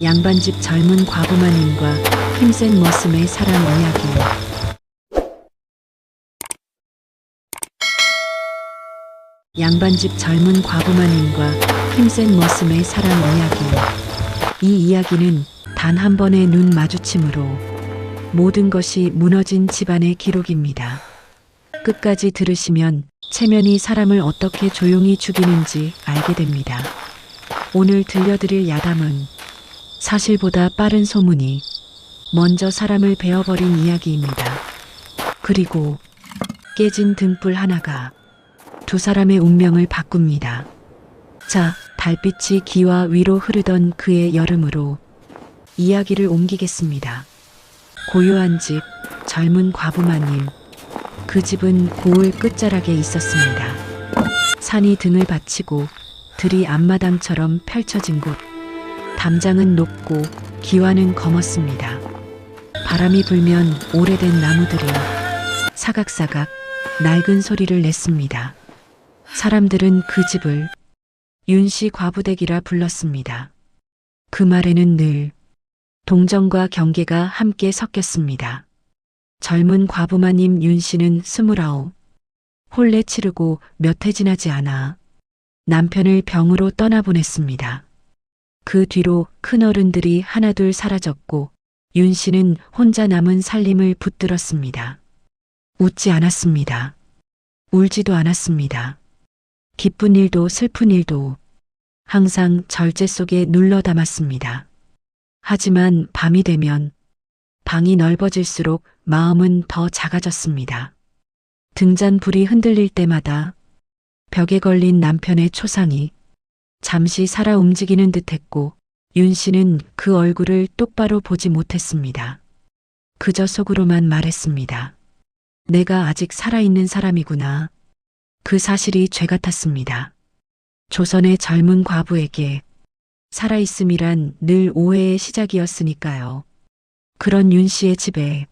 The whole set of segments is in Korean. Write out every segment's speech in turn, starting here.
양반집 젊은 과부마님과 힘센 머슴의 사랑 이야기. 양반집 젊은 과부마님과 힘센 머슴의 사랑 이야기. 이 이야기는 단 한 번의 눈 마주침으로 모든 것이 무너진 집안의 기록입니다. 끝까지 들으시면 체면이 사람을 어떻게 조용히 죽이는지 알게 됩니다. 오늘 들려드릴 야담은 사실보다 빠른 소문이 먼저 사람을 베어버린 이야기입니다. 그리고 깨진 등불 하나가 두 사람의 운명을 바꿉니다. 자, 달빛이 기와 위로 흐르던 그의 여름으로 이야기를 옮기겠습니다. 고요한 집, 젊은 과부마님. 그 집은 고을 끝자락에 있었습니다. 산이 등을 받치고 들이 앞마당처럼 펼쳐진 곳. 담장은 높고 기와는 검었습니다. 바람이 불면 오래된 나무들이 사각사각 낡은 소리를 냈습니다. 사람들은 그 집을 윤씨 과부댁이라 불렀습니다. 그 말에는 늘 동정과 경계가 함께 섞였습니다. 젊은 과부마님 윤씨는 29, 혼례 치르고 몇 해 지나지 않아 남편을 병으로 떠나보냈습니다. 그 뒤로 큰어른들이 하나둘 사라졌고 윤씨는 혼자 남은 살림을 붙들었습니다. 웃지 않았습니다. 울지도 않았습니다. 기쁜 일도 슬픈 일도 항상 절제 속에 눌러 담았습니다. 하지만 밤이 되면 방이 넓어질수록 마음은 더 작아졌습니다. 등잔 불이 흔들릴 때마다 벽에 걸린 남편의 초상이 잠시 살아 움직이는 듯했고 윤씨는 그 얼굴을 똑바로 보지 못했습니다. 그저 속으로만 말했습니다. 내가 아직 살아있는 사람이구나. 그 사실이 죄 같았습니다. 조선의 젊은 과부에게 살아있음이란 늘 오해의 시작이었으니까요. 그런 윤씨의 집에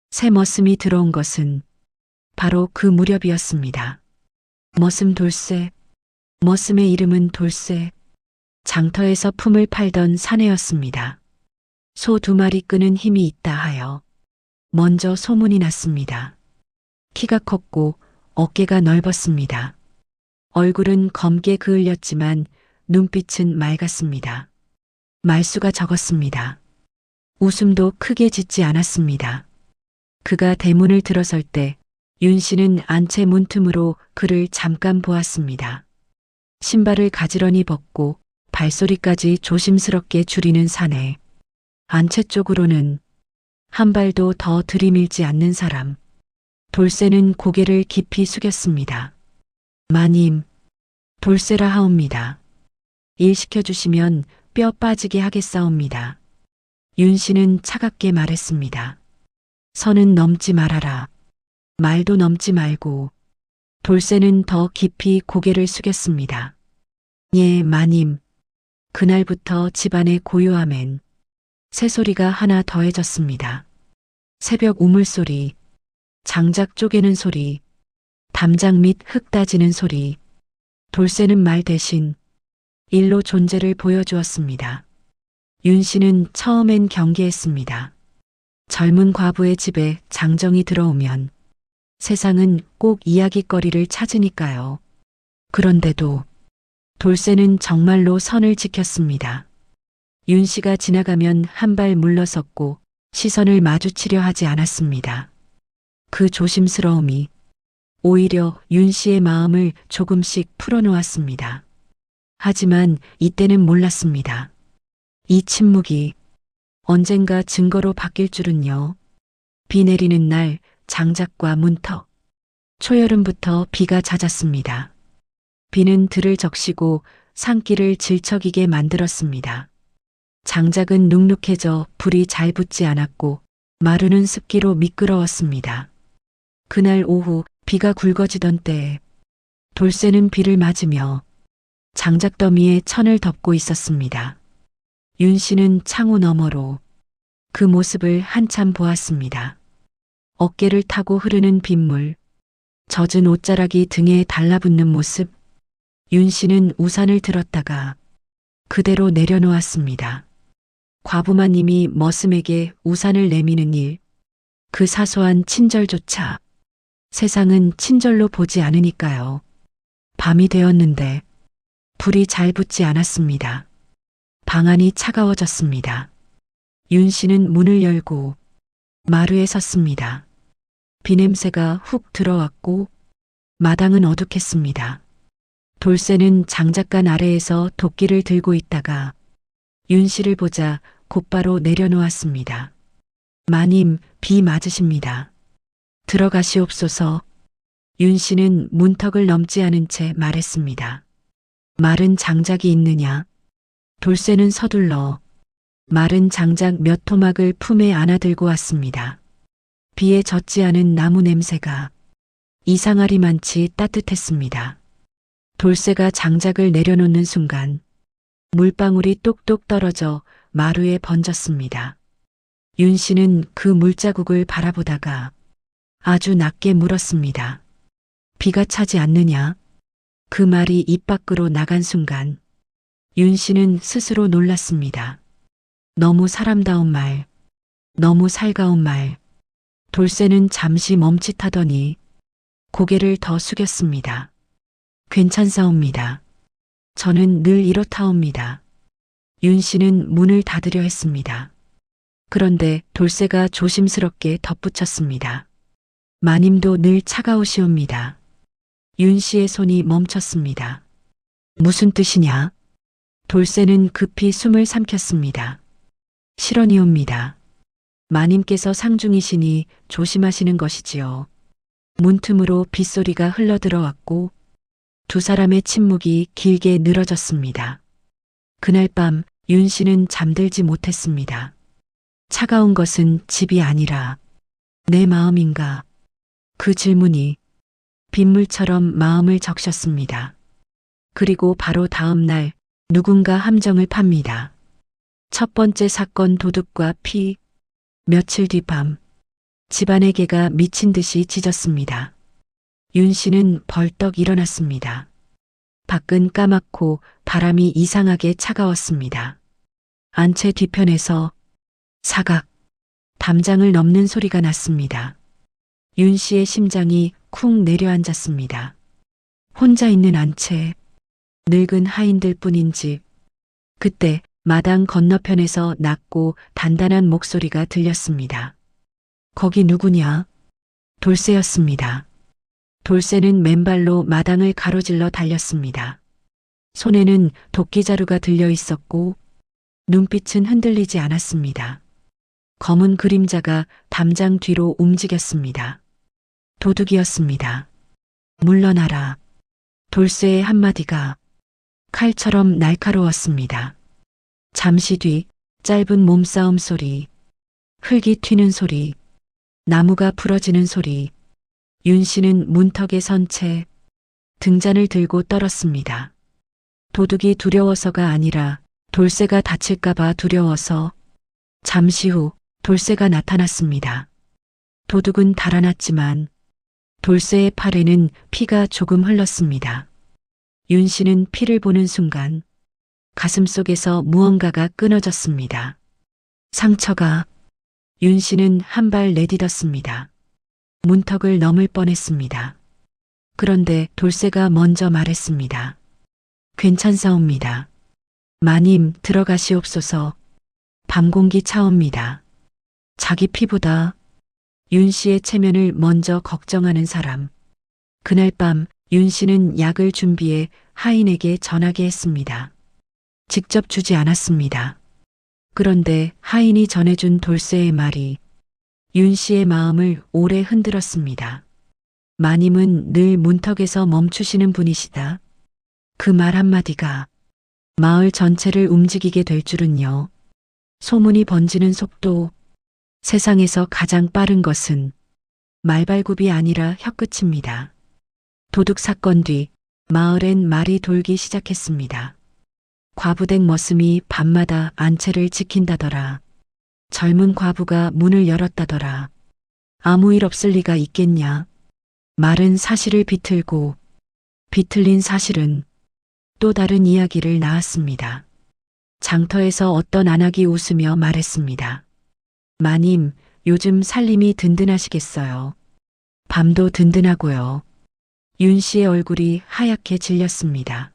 새 머슴이 들어온 것은 바로 그 무렵이었습니다. 머슴 돌쇠. 머슴의 이름은 돌쇠. 장터에서 품을 팔던 사내였습니다. 소 2마리 끄는 힘이 있다 하여 먼저 소문이 났습니다. 키가 컸고 어깨가 넓었습니다. 얼굴은 검게 그을렸지만 눈빛은 맑았습니다. 말수가 적었습니다. 웃음도 크게 짓지 않았습니다. 그가 대문을 들어설 때 윤씨는 안채 문틈으로 그를 잠깐 보았습니다. 신발을 가지런히 벗고 발소리까지 조심스럽게 줄이는 사내. 안채 쪽으로는 한 발도 더 들이밀지 않는 사람. 돌쇠는 고개를 깊이 숙였습니다. 마님, 돌쇠라 하옵니다. 일 시켜주시면 뼈 빠지게 하겠사옵니다. 윤씨는 차갑게 말했습니다. 선은 넘지 말아라. 말도 넘지 말고. 돌쇠는 더 깊이 고개를 숙였습니다. 예, 마님. 그날부터 집안의 고요함엔 새소리가 하나 더해졌습니다. 새벽 우물소리, 장작 쪼개는 소리, 담장 밑 흙 따지는 소리. 돌쇠는 말 대신 일로 존재를 보여주었습니다. 윤씨는 처음엔 경계했습니다. 젊은 과부의 집에 장정이 들어오면 세상은 꼭 이야깃거리를 찾으니까요. 그런데도 돌쇠는 정말로 선을 지켰습니다. 윤씨가 지나가면 한 발 물러섰고 시선을 마주치려 하지 않았습니다. 그 조심스러움이 오히려 윤씨의 마음을 조금씩 풀어놓았습니다. 하지만 이때는 몰랐습니다. 이 침묵이 언젠가 증거로 바뀔 줄은요. 비 내리는 날 장작과 문턱. 초여름부터 비가 잦았습니다. 비는 들을 적시고 산길을 질척이게 만들었습니다. 장작은 눅눅해져 불이 잘 붙지 않았고 마루는 습기로 미끄러웠습니다. 그날 오후 비가 굵어지던 때에 돌쇠는 비를 맞으며 장작더미에 천을 덮고 있었습니다. 윤씨는 창호 너머로 그 모습을 한참 보았습니다. 어깨를 타고 흐르는 빗물, 젖은 옷자락이 등에 달라붙는 모습. 윤씨는 우산을 들었다가 그대로 내려놓았습니다. 과부마님이 머슴에게 우산을 내미는 일, 그 사소한 친절조차 세상은 친절로 보지 않으니까요. 밤이 되었는데 불이 잘 붙지 않았습니다. 방 안이 차가워졌습니다. 윤 씨는 문을 열고 마루에 섰습니다. 비냄새가 훅 들어왔고 마당은 어둑했습니다. 돌쇠는 장작간 아래에서 도끼를 들고 있다가 윤 씨를 보자 곧바로 내려놓았습니다. 마님, 비 맞으십니다. 들어가시옵소서. 윤 씨는 문턱을 넘지 않은 채 말했습니다. 마른 장작이 있느냐? 돌쇠는 서둘러 마른 장작 몇 토막을 품에 안아 들고 왔습니다. 비에 젖지 않은 나무 냄새가 이상하리만치 따뜻했습니다. 돌쇠가 장작을 내려놓는 순간 물방울이 똑똑 떨어져 마루에 번졌습니다. 윤 씨는 그 물자국을 바라보다가 아주 낮게 물었습니다. 비가 차지 않느냐? 그 말이 입 밖으로 나간 순간 윤 씨는 스스로 놀랐습니다. 너무 사람다운 말, 너무 살가운 말. 돌쇠는 잠시 멈칫하더니 고개를 더 숙였습니다. 괜찮사옵니다. 저는 늘 이렇다옵니다. 윤 씨는 문을 닫으려 했습니다. 그런데 돌쇠가 조심스럽게 덧붙였습니다. 마님도 늘 차가우시옵니다. 윤 씨의 손이 멈췄습니다. 무슨 뜻이냐? 돌쇠는 급히 숨을 삼켰습니다. 실언이옵니다. 마님께서 상중이시니 조심하시는 것이지요. 문틈으로 빗소리가 흘러들어왔고 두 사람의 침묵이 길게 늘어졌습니다. 그날 밤 윤 씨는 잠들지 못했습니다. 차가운 것은 집이 아니라 내 마음인가? 그 질문이 빗물처럼 마음을 적셨습니다. 그리고 바로 다음 날 누군가 함정을 팝니다. 첫 번째 사건 도둑과 피. 며칠 뒤 밤 집안의 개가 미친 듯이 짖었습니다. 윤 씨는 벌떡 일어났습니다. 밖은 까맣고 바람이 이상하게 차가웠습니다. 안채 뒤편에서 사각, 담장을 넘는 소리가 났습니다. 윤 씨의 심장이 쿵 내려앉았습니다. 혼자 있는 안채, 늙은 하인들 뿐인 집. 그때 마당 건너편에서 낮고 단단한 목소리가 들렸습니다. 거기 누구냐? 돌쇠였습니다. 돌쇠는 맨발로 마당을 가로질러 달렸습니다. 손에는 도끼자루가 들려 있었고 눈빛은 흔들리지 않았습니다. 검은 그림자가 담장 뒤로 움직였습니다. 도둑이었습니다. 물러나라. 돌쇠의 한마디가 칼처럼 날카로웠습니다. 잠시 뒤 짧은 몸싸움 소리, 흙이 튀는 소리, 나무가 부러지는 소리. 윤 씨는 문턱에 선 채 등잔을 들고 떨었습니다. 도둑이 두려워서가 아니라 돌쇠가 다칠까봐 두려워서. 잠시 후 돌쇠가 나타났습니다. 도둑은 달아났지만 돌쇠의 팔에는 피가 조금 흘렀습니다. 윤 씨는 피를 보는 순간 가슴속에서 무언가가 끊어졌습니다. 상처가. 윤 씨는 한 발 내딛었습니다. 문턱을 넘을 뻔했습니다. 그런데 돌쇠가 먼저 말했습니다. 괜찮사옵니다. 마님 들어가시옵소서. 밤 공기 차옵니다. 자기 피보다 윤 씨의 체면을 먼저 걱정하는 사람. 그날 밤 윤 씨는 약을 준비해 하인에게 전하게 했습니다. 직접 주지 않았습니다. 그런데 하인이 전해준 돌쇠의 말이 윤 씨의 마음을 오래 흔들었습니다. 마님은 늘 문턱에서 멈추시는 분이시다. 그 말 한마디가 마을 전체를 움직이게 될 줄은요. 소문이 번지는 속도. 세상에서 가장 빠른 것은 말발굽이 아니라 혀끝입니다. 도둑 사건 뒤 마을엔 말이 돌기 시작했습니다. 과부댁 머슴이 밤마다 안채를 지킨다더라. 젊은 과부가 문을 열었다더라. 아무 일 없을 리가 있겠냐. 말은 사실을 비틀고 비틀린 사실은 또 다른 이야기를 낳았습니다. 장터에서 어떤 안악이 웃으며 말했습니다. 마님, 요즘 살림이 든든하시겠어요. 밤도 든든하고요. 윤 씨의 얼굴이 하얗게 질렸습니다.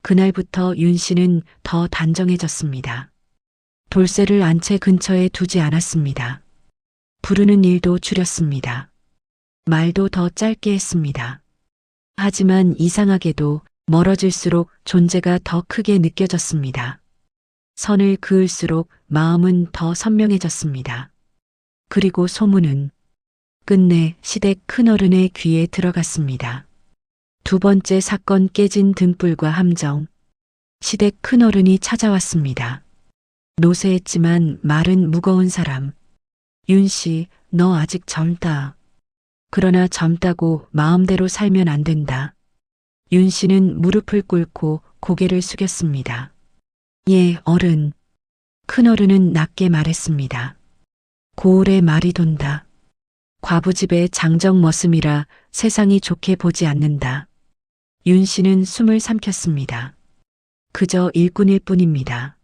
그날부터 윤 씨는 더 단정해졌습니다. 돌쇠를 안채 근처에 두지 않았습니다. 부르는 일도 줄였습니다. 말도 더 짧게 했습니다. 하지만 이상하게도 멀어질수록 존재가 더 크게 느껴졌습니다. 선을 그을수록 마음은 더 선명해졌습니다. 그리고 소문은 끝내 시댁 큰어른의 귀에 들어갔습니다. 두 번째 사건 깨진 등불과 함정. 시댁 큰어른이 찾아왔습니다. 노쇠했지만 말은 무거운 사람. 윤 씨, 너 아직 젊다. 그러나 젊다고 마음대로 살면 안 된다. 윤 씨는 무릎을 꿇고 고개를 숙였습니다. 예, 어른. 큰어른은 낮게 말했습니다. 고을에 말이 돈다. 과부집의 장정 머슴이라 세상이 좋게 보지 않는다. 윤 씨는 숨을 삼켰습니다. 그저 일꾼일 뿐입니다.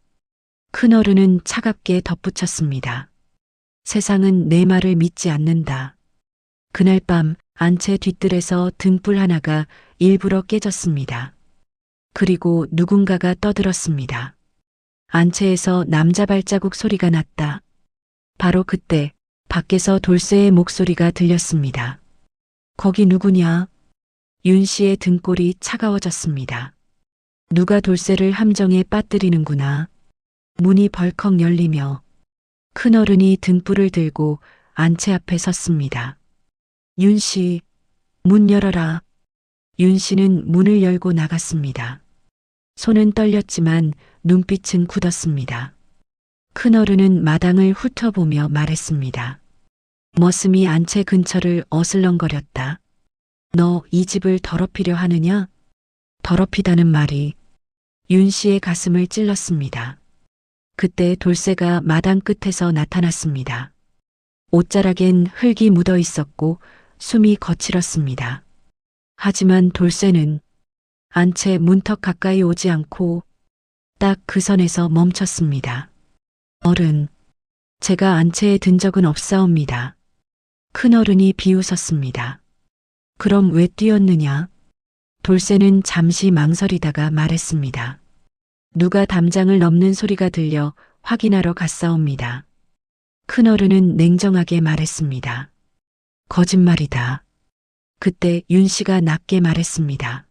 큰어른은 차갑게 덧붙였습니다. 세상은 내 말을 믿지 않는다. 그날 밤 안채 뒷뜰에서 등불 하나가 일부러 깨졌습니다. 그리고 누군가가 떠들었습니다. 안채에서 남자 발자국 소리가 났다. 바로 그때 밖에서 돌쇠의 목소리가 들렸습니다. 거기 누구냐? 윤 씨의 등골이 차가워졌습니다. 누가 돌쇠를 함정에 빠뜨리는구나. 문이 벌컥 열리며 큰어른이 등불을 들고 안채 앞에 섰습니다. 윤 씨, 문 열어라. 윤 씨는 문을 열고 나갔습니다. 손은 떨렸지만 눈빛은 굳었습니다. 큰어른은 마당을 훑어보며 말했습니다. 머슴이 안채 근처를 어슬렁거렸다. 너 이 집을 더럽히려 하느냐? 더럽히다는 말이 윤 씨의 가슴을 찔렀습니다. 그때 돌쇠가 마당 끝에서 나타났습니다. 옷자락엔 흙이 묻어 있었고 숨이 거칠었습니다. 하지만 돌쇠는 안채 문턱 가까이 오지 않고 딱 그 선에서 멈췄습니다. 어른, 제가 안채에 든 적은 없사옵니다. 큰어른이 비웃었습니다. 그럼 왜 뛰었느냐? 돌쇠는 잠시 망설이다가 말했습니다. 누가 담장을 넘는 소리가 들려 확인하러 갔사옵니다. 큰어른은 냉정하게 말했습니다. 거짓말이다. 그때 윤 씨가 낮게 말했습니다.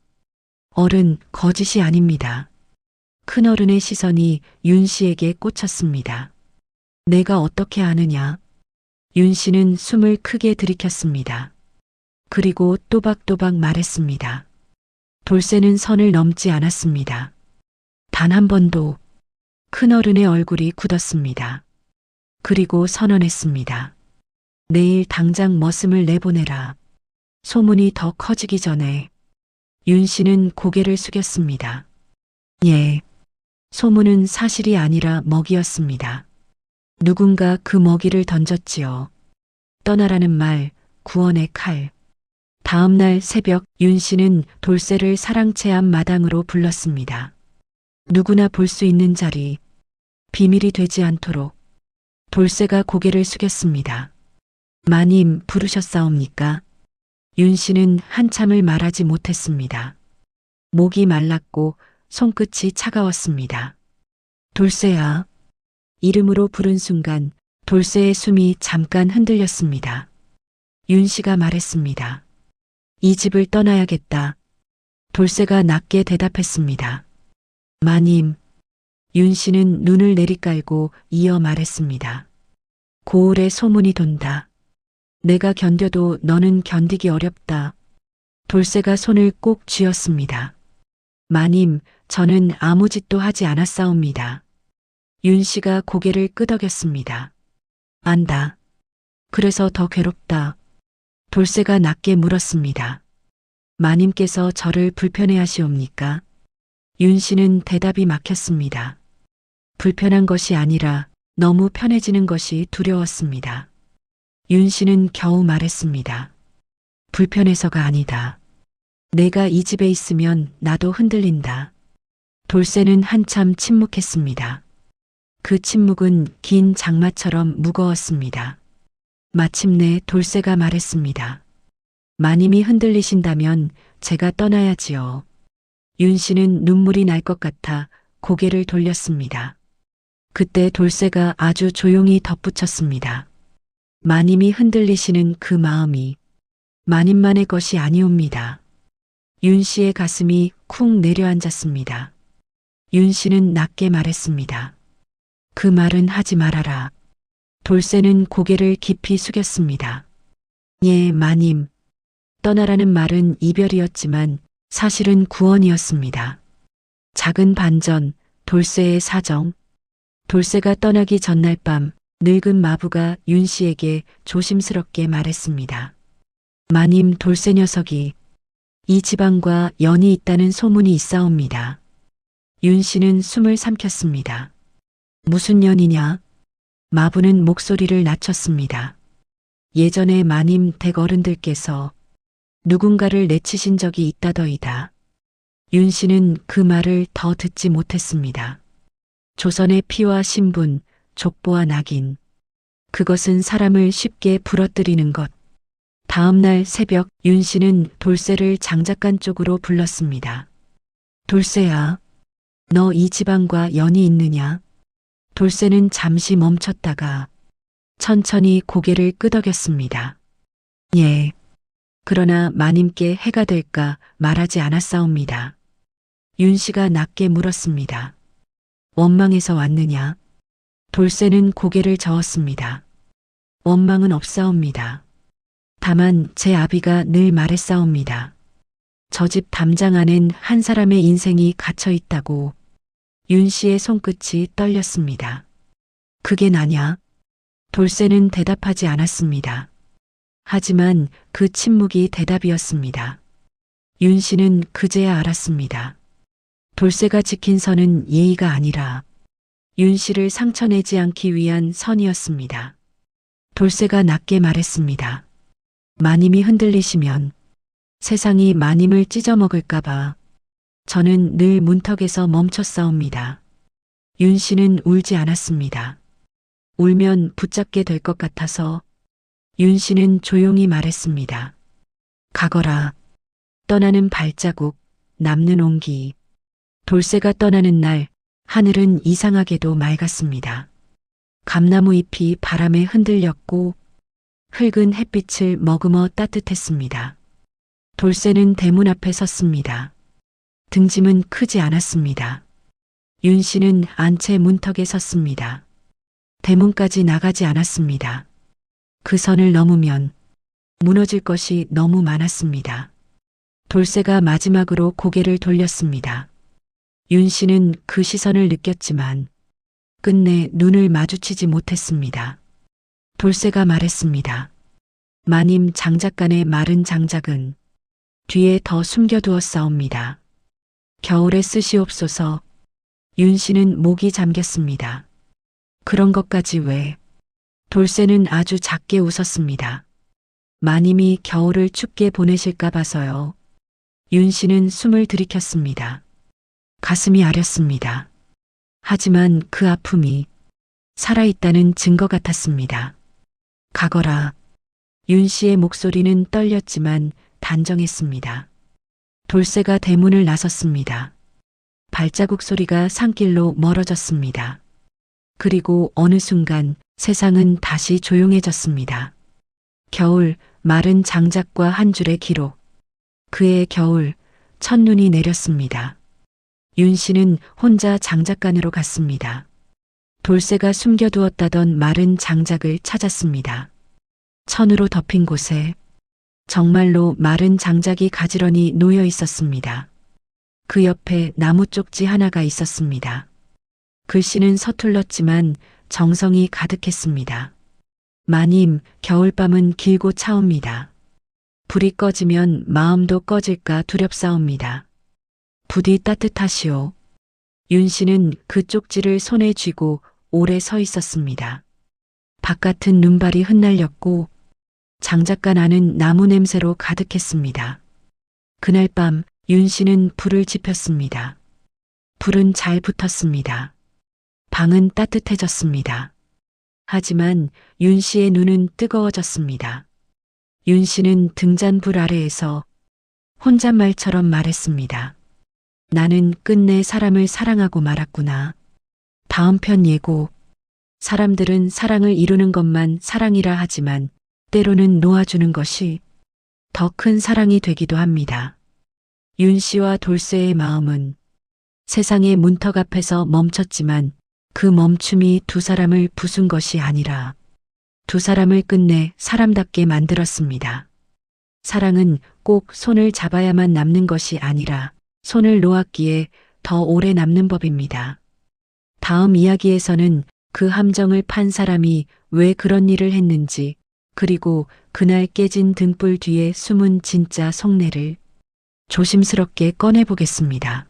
어른, 거짓이 아닙니다. 큰어른의 시선이 윤 씨에게 꽂혔습니다. 내가 어떻게 아느냐? 윤 씨는 숨을 크게 들이켰습니다. 그리고 또박또박 말했습니다. 돌쇠는 선을 넘지 않았습니다. 단 한 번도. 큰어른의 얼굴이 굳었습니다. 그리고 선언했습니다. 내일 당장 머슴을 내보내라. 소문이 더 커지기 전에. 윤 씨는 고개를 숙였습니다. 예. 소문은 사실이 아니라 먹이였습니다. 누군가 그 먹이를 던졌지요. 떠나라는 말, 구원의 칼. 다음 날 새벽 윤 씨는 돌쇠를 사랑채 앞 마당으로 불렀습니다. 누구나 볼 수 있는 자리, 비밀이 되지 않도록. 돌쇠가 고개를 숙였습니다. 마님 부르셨사옵니까? 윤 씨는 한참을 말하지 못했습니다. 목이 말랐고 손끝이 차가웠습니다. 돌쇠야. 이름으로 부른 순간 돌쇠의 숨이 잠깐 흔들렸습니다. 윤 씨가 말했습니다. 이 집을 떠나야겠다. 돌쇠가 낮게 대답했습니다. 마님. 윤 씨는 눈을 내리깔고 이어 말했습니다. 고을에 소문이 돈다. 내가 견뎌도 너는 견디기 어렵다. 돌쇠가 손을 꼭 쥐었습니다. 마님, 저는 아무 짓도 하지 않았사옵니다. 윤 씨가 고개를 끄덕였습니다. 안다. 그래서 더 괴롭다. 돌쇠가 낮게 물었습니다. 마님께서 저를 불편해하시옵니까? 윤 씨는 대답이 막혔습니다. 불편한 것이 아니라 너무 편해지는 것이 두려웠습니다. 윤 씨는 겨우 말했습니다. 불편해서가 아니다. 내가 이 집에 있으면 나도 흔들린다. 돌쇠는 한참 침묵했습니다. 그 침묵은 긴 장마처럼 무거웠습니다. 마침내 돌쇠가 말했습니다. 마님이 흔들리신다면 제가 떠나야지요. 윤 씨는 눈물이 날 것 같아 고개를 돌렸습니다. 그때 돌쇠가 아주 조용히 덧붙였습니다. 마님이 흔들리시는 그 마음이 마님만의 것이 아니옵니다. 윤 씨의 가슴이 쿵 내려앉았습니다. 윤 씨는 낮게 말했습니다. 그 말은 하지 말아라. 돌쇠는 고개를 깊이 숙였습니다. 예, 마님. 떠나라는 말은 이별이었지만 사실은 구원이었습니다. 작은 반전, 돌쇠의 사정. 돌쇠가 떠나기 전날 밤 늙은 마부가 윤 씨에게 조심스럽게 말했습니다. 마님, 돌쇠 녀석이 이 지방과 연이 있다는 소문이 있사옵니다. 윤 씨는 숨을 삼켰습니다. 무슨 연이냐? 마부는 목소리를 낮췄습니다. 예전에 마님 댁 어른들께서 누군가를 내치신 적이 있다더이다. 윤 씨는 그 말을 더 듣지 못했습니다. 조선의 피와 신분, 족보와 낙인. 그것은 사람을 쉽게 부러뜨리는 것. 다음 날 새벽 윤 씨는 돌쇠를 장작간 쪽으로 불렀습니다. 돌쇠야, 너 이 지방과 연이 있느냐? 돌쇠는 잠시 멈췄다가 천천히 고개를 끄덕였습니다. 예. 그러나 마님께 해가 될까 말하지 않았사옵니다. 윤 씨가 낮게 물었습니다. 원망해서 왔느냐? 돌쇠는 고개를 저었습니다. 원망은 없사옵니다. 다만 제 아비가 늘 말했사옵니다. 저 집 담장 안엔 한 사람의 인생이 갇혀 있다고. 윤 씨의 손끝이 떨렸습니다. 그게 나냐? 돌쇠는 대답하지 않았습니다. 하지만 그 침묵이 대답이었습니다. 윤 씨는 그제야 알았습니다. 돌쇠가 지킨 선은 예의가 아니라 윤 씨를 상처내지 않기 위한 선이었습니다. 돌쇠가 낮게 말했습니다. 마님이 흔들리시면 세상이 마님을 찢어먹을까봐 저는 늘 문턱에서 멈췄사옵니다. 윤 씨는 울지 않았습니다. 울면 붙잡게 될 것 같아서 윤 씨는 조용히 말했습니다. 가거라. 떠나는 발자국, 남는 온기. 돌쇠가 떠나는 날 하늘은 이상하게도 맑았습니다. 감나무 잎이 바람에 흔들렸고 흙은 햇빛을 머금어 따뜻했습니다. 돌쇠는 대문 앞에 섰습니다. 등짐은 크지 않았습니다. 윤 씨는 안채 문턱에 섰습니다. 대문까지 나가지 않았습니다. 그 선을 넘으면 무너질 것이 너무 많았습니다. 돌쇠가 마지막으로 고개를 돌렸습니다. 윤 씨는 그 시선을 느꼈지만 끝내 눈을 마주치지 못했습니다. 돌쇠가 말했습니다. 마님 장작간의 마른 장작은 뒤에 더 숨겨두었사옵니다. 겨울에 쓰시옵소서. 윤 씨는 목이 잠겼습니다. 그런 것까지 왜? 돌쇠는 아주 작게 웃었습니다. 마님이 겨울을 춥게 보내실까 봐서요. 윤 씨는 숨을 들이켰습니다. 가슴이 아렸습니다. 하지만 그 아픔이 살아있다는 증거 같았습니다. 가거라. 윤 씨의 목소리는 떨렸지만 단정했습니다. 돌쇠가 대문을 나섰습니다. 발자국 소리가 산길로 멀어졌습니다. 그리고 어느 순간 세상은 다시 조용해졌습니다. 겨울, 마른 장작과 한 줄의 기록. 그의 겨울, 첫눈이 내렸습니다. 윤 씨는 혼자 장작간으로 갔습니다. 돌쇠가 숨겨두었다던 마른 장작을 찾았습니다. 천으로 덮인 곳에 정말로 마른 장작이 가지런히 놓여 있었습니다. 그 옆에 나무 쪽지 하나가 있었습니다. 글씨는 서툴렀지만 정성이 가득했습니다. 마님, 겨울밤은 길고 차옵니다. 불이 꺼지면 마음도 꺼질까 두렵사옵니다. 부디 따뜻하시오. 윤 씨는 그 쪽지를 손에 쥐고 오래 서 있었습니다. 바깥은 눈발이 흩날렸고 장작간 안은 나무 냄새로 가득했습니다. 그날 밤 윤 씨는 불을 지폈습니다. 불은 잘 붙었습니다. 방은 따뜻해졌습니다. 하지만 윤 씨의 눈은 뜨거워졌습니다. 윤 씨는 등잔불 아래에서 혼잣말처럼 말했습니다. 나는 끝내 사람을 사랑하고 말았구나. 다음 편 예고. 사람들은 사랑을 이루는 것만 사랑이라 하지만 때로는 놓아주는 것이 더 큰 사랑이 되기도 합니다. 윤 씨와 돌쇠의 마음은 세상의 문턱 앞에서 멈췄지만 그 멈춤이 두 사람을 부순 것이 아니라 두 사람을 끝내 사람답게 만들었습니다. 사랑은 꼭 손을 잡아야만 남는 것이 아니라 손을 놓았기에 더 오래 남는 법입니다. 다음 이야기에서는 그 함정을 판 사람이 왜 그런 일을 했는지, 그리고 그날 깨진 등불 뒤에 숨은 진짜 속내를 조심스럽게 꺼내보겠습니다.